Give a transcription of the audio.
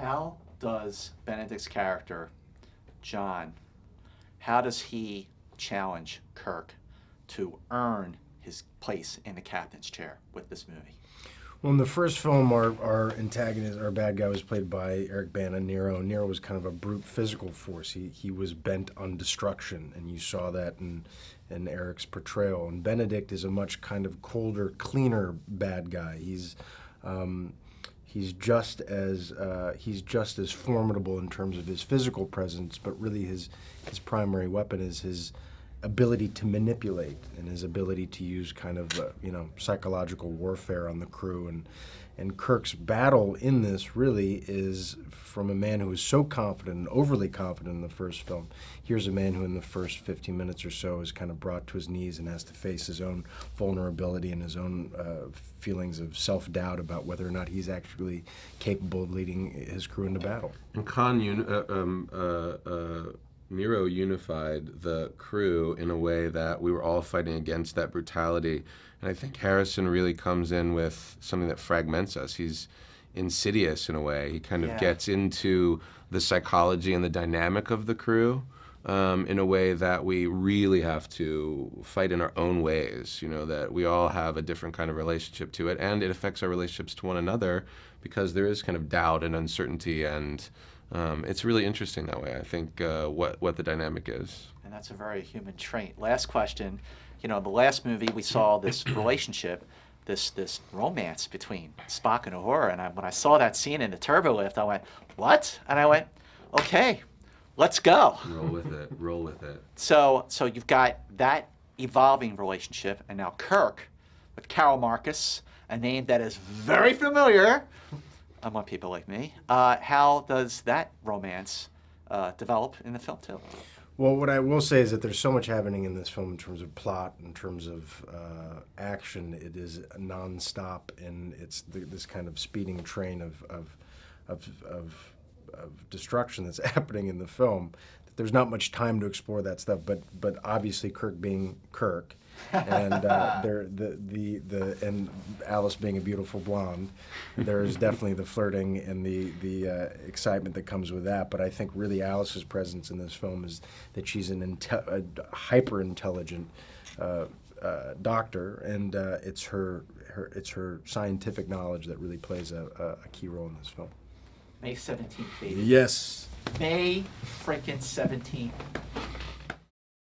How does Benedict's character, John, how does he challenge Kirk to earn his place in the captain's chair with this movie? Well, in the first film, our antagonist, our bad guy, was played by Eric Bana, Nero. Nero was kind of a brute physical force. He was bent on destruction, and you saw that in Eric's portrayal. And Benedict is a much kind of colder, cleaner bad guy. He's just as formidable in terms of his physical presence, but really his primary weapon is his ability to manipulate and his ability to use kind of psychological warfare on the crew. And Kirk's battle in this really is from a man who is so confident and overly confident in the first film. Here's a man who in the first 15 minutes or so is kind of brought to his knees and has to face his own vulnerability and his own feelings of self-doubt about whether or not he's actually capable of leading his crew into battle. And Nero unified the crew in a way that we were all fighting against that brutality. And I think Harrison really comes in with something that fragments us. He's insidious in a way. He kind of gets into the psychology and the dynamic of the crew in a way that we really have to fight in our own ways, that we all have a different kind of relationship to it, and it affects our relationships to one another because there is kind of doubt and uncertainty, and it's really interesting that way, I think, what the dynamic is. And that's a very human trait. Last question. The last movie we saw this relationship, this romance between Spock and Uhura, and when I saw that scene in the turbo lift, I went, what? And I went, okay, let's go. Roll with it, roll with it. So you've got that evolving relationship, and now Kirk with Carol Marcus, a name that is very familiar among people like me. How does that romance develop in the film too? Well, what I will say is that there's so much happening in this film in terms of plot, in terms of action. It is nonstop, and it's this kind of speeding train of destruction that's happening in the film. There's not much time to explore that stuff, but obviously Kirk being Kirk, and and Alice being a beautiful blonde, there's definitely the flirting and the excitement that comes with that. But I think really Alice's presence in this film is that she's a hyper intelligent doctor, and it's her scientific knowledge that really plays a key role in this film. May 17th, baby. Yes. May freaking 17th.